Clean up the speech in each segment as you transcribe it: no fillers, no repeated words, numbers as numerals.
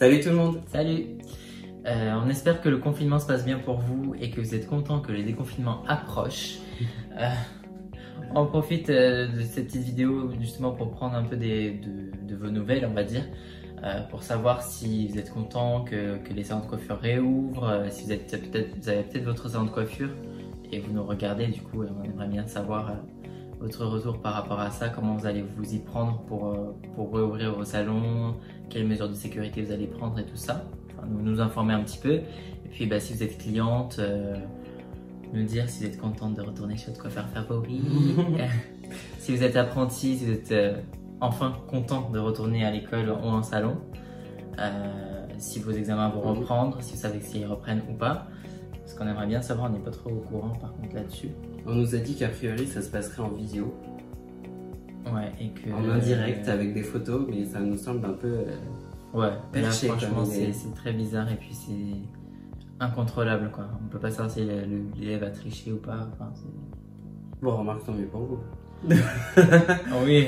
Salut tout le monde. Salut. On espère que le confinement se passe bien pour vous et que vous êtes contents que les déconfinements approchent. On profite de cette petite vidéo justement pour prendre un peu de vos nouvelles, on va dire, pour savoir si vous êtes contents que les salons de coiffure réouvrent, si vous avez peut-être votre salon de coiffure et vous nous regardez, du coup on aimerait bien savoir votre retour par rapport à ça, comment vous allez vous y prendre pour réouvrir vos salons, quelles mesures de sécurité vous allez prendre et tout ça, enfin, nous informer un petit peu. Et puis si vous êtes cliente, nous dire si vous êtes contente de retourner chez votre coiffeur favori, si vous êtes apprenti, si vous êtes enfin content de retourner à l'école ou en salon, si vos examens vont reprendre, si vous savez s'ils reprennent ou pas, parce qu'on aimerait bien savoir, on n'est pas trop au courant par contre là-dessus. On nous a dit qu'a priori ça se passerait en visio. Ouais, et que... En indirect avec des photos, mais ça nous semble un peu ouais, perché, là, franchement comme c'est très bizarre et puis c'est incontrôlable quoi. On peut pas savoir si l'élève a triché ou pas. Enfin, bon, remarque, tant mieux pour vous. Oui.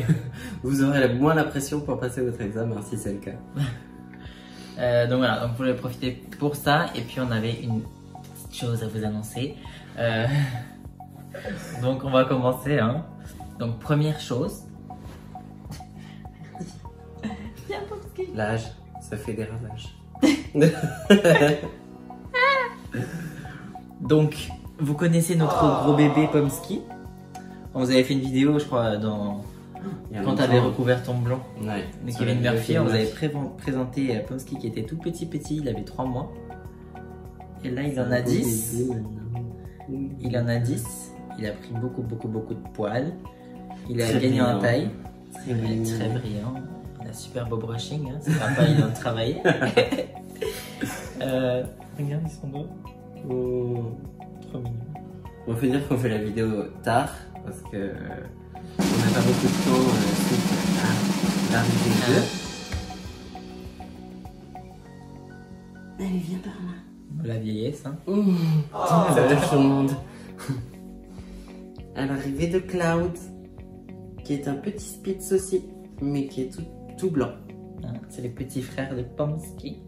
Vous aurez moins la pression pour passer votre examen si c'est le cas. Donc voilà, donc vous voulez profiter pour ça. Et puis on avait une petite chose à vous annoncer. Donc on va commencer. Hein. Donc première chose. L'âge, ça fait des ravages. Donc vous connaissez notre gros bébé Pomsky. On vous avait fait une vidéo, je crois, quand tu avais recouvert ton blond. Ouais. De Kevin Murphy, on vous avait présenté Pomsky qui était tout petit, il avait 3 mois. Et là, il en a 10. Il en a 10. Il a pris beaucoup de poils. Il a gagné en taille. Très brillant. Il a super beau brushing. Hein. C'est papa, il doit travailler. Regarde, ils sont beaux. Oh. Trop mignon. On peut dire qu'on fait la vidéo tard parce que on n'a pas beaucoup de temps suite à l'arrivée de. Allez, viens par là. La vieillesse, hein. Ça lâche tout le monde. À l'arrivée de Cloud, qui est un petit spitz aussi, mais qui est tout blanc. C'est le petit frère de Pomsky.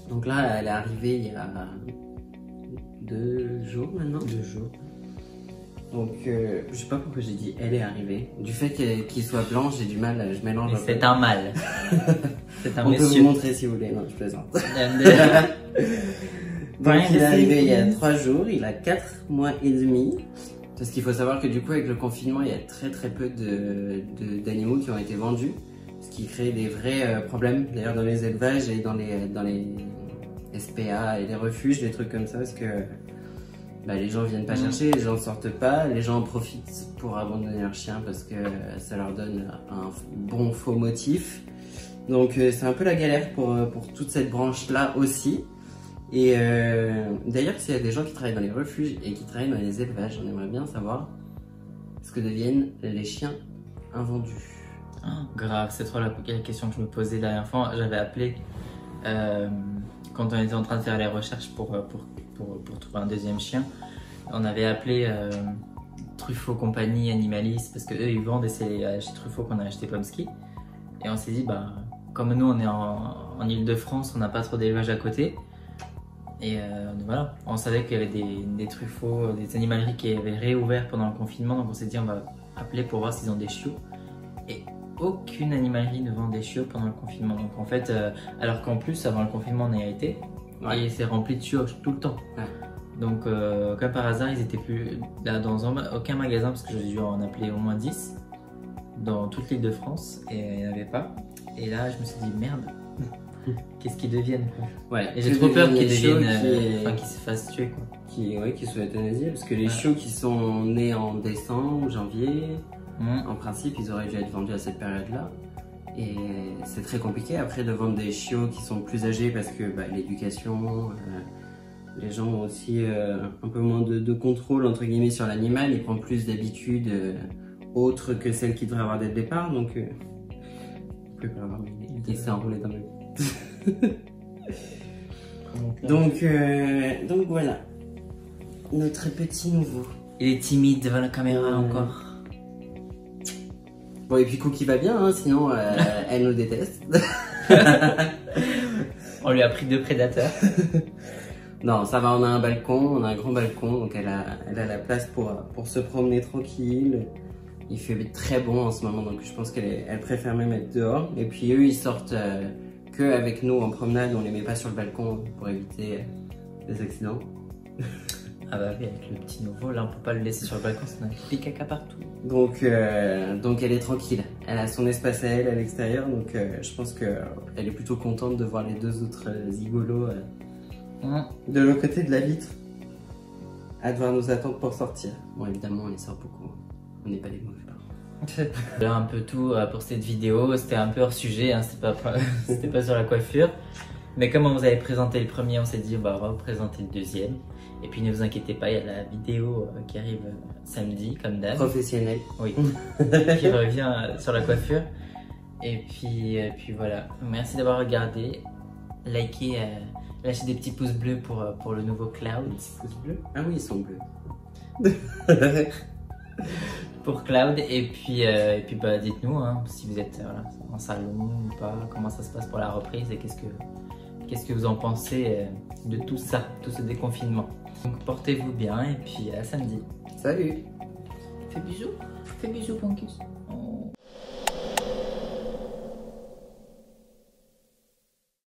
Donc là, elle est arrivée il y a 2 jours maintenant. 2 jours. Donc, je sais pas pourquoi j'ai dit elle est arrivée. Du fait qu'il soit blanc, j'ai du mal, je mélange un peu. C'est un mâle. C'est un On monsieur. peut vous montrer si vous voulez, non, je plaisante. Donc, il est arrivé il y a 3 jours, il a 4 mois et demi. Parce qu'il faut savoir que du coup, avec le confinement, il y a très peu d'animaux qui ont été vendus. Ce qui crée des vrais problèmes, d'ailleurs, dans les élevages et dans les SPA et les refuges, des trucs comme ça, parce que les gens viennent pas chercher, les gens ne sortent pas, les gens en profitent pour abandonner leurs chiens parce que ça leur donne un bon faux motif. Donc c'est un peu la galère pour toute cette branche-là aussi. Et d'ailleurs, s'il y a des gens qui travaillent dans les refuges et qui travaillent dans les élevages, on aimerait bien savoir ce que deviennent les chiens invendus. Oh, grave, c'est trop la question que je me posais la dernière fois. J'avais appelé quand on était en train de faire les recherches pour trouver un deuxième chien. On avait appelé Truffaut Compagnie Animaliste parce que eux ils vendent et c'est chez Truffaut qu'on a acheté Pomsky. Et on s'est dit comme nous on est en Ile-de-France, on n'a pas trop d'élevage à côté. Et voilà, on savait qu'il y avait des Truffauts, des animaleries qui avaient réouvert pendant le confinement, donc on s'est dit on va appeler pour voir s'ils ont des chiots. Et aucune animalerie ne vend des chiots pendant le confinement. Donc en fait, alors qu'en plus avant le confinement on y a été, et c'est rempli de chiots tout le temps. Ouais. Donc comme par hasard ils étaient plus là dans aucun magasin parce que j'ai dû en appeler au moins 10 dans toute l'île de France et il n'y en avait pas. Et là je me suis dit merde. Qu'est-ce qu'ils deviennent quoi. Ouais, et j'ai trop peur qu'ils deviennent, qu'ils se fassent tuer quoi. Qu'ils soient euthanasiés parce que les chiots qui sont nés en décembre ou janvier, en principe ils auraient dû être vendus à cette période-là. Et c'est très compliqué après de vendre des chiots qui sont plus âgés parce que l'éducation, les gens ont aussi un peu moins de contrôle entre guillemets sur l'animal, ils prennent plus d'habitudes autres que celles qu'ils devraient avoir dès le départ. Donc, vous pouvez pas avoir il s'est enroulé dans le donc voilà, notre petit nouveau. Il est timide devant la caméra encore. Bon, et puis Cookie va bien, hein, sinon elle nous déteste. On lui a pris 2 prédateurs. Non, ça va, on a un balcon, on a un grand balcon, donc elle a la place pour se promener tranquille. Il fait très bon en ce moment, donc je pense qu'elle préfère même être dehors. Et puis eux, ils sortent que avec nous en promenade, on les met pas sur le balcon pour éviter des accidents. Ah bah oui, avec le petit nouveau, là on peut pas le laisser sur le balcon, sinon il fait caca partout. Donc elle est tranquille, elle a son espace à elle à l'extérieur, donc je pense qu'elle est plutôt contente de voir les 2 autres zigolos de l'autre côté de la vitre à devoir nous attendre pour sortir. Bon, évidemment, on les sort beaucoup, on n'est pas les mauvais parents. Voilà un peu tout pour cette vidéo, c'était un peu hors sujet, hein, c'était pas sur la coiffure. Mais comme on vous avait présenté le premier, on s'est dit on va représenter le deuxième. Et puis ne vous inquiétez pas, il y a la vidéo qui arrive samedi, comme d'hab. Professionnel. Oui, qui revient sur la coiffure. Et puis voilà, merci d'avoir regardé, likez, lâchez des petits pouces bleus pour le nouveau Cloud. Pouces bleus? Ah oui, ils sont bleus. Pour Cloud, et puis bah, dites-nous hein, si vous êtes voilà, en salon ou pas, comment ça se passe pour la reprise et qu'est-ce que vous en pensez de tout ça, tout ce déconfinement. Donc portez-vous bien et puis à samedi. Salut! Fais bisous, Ponkus.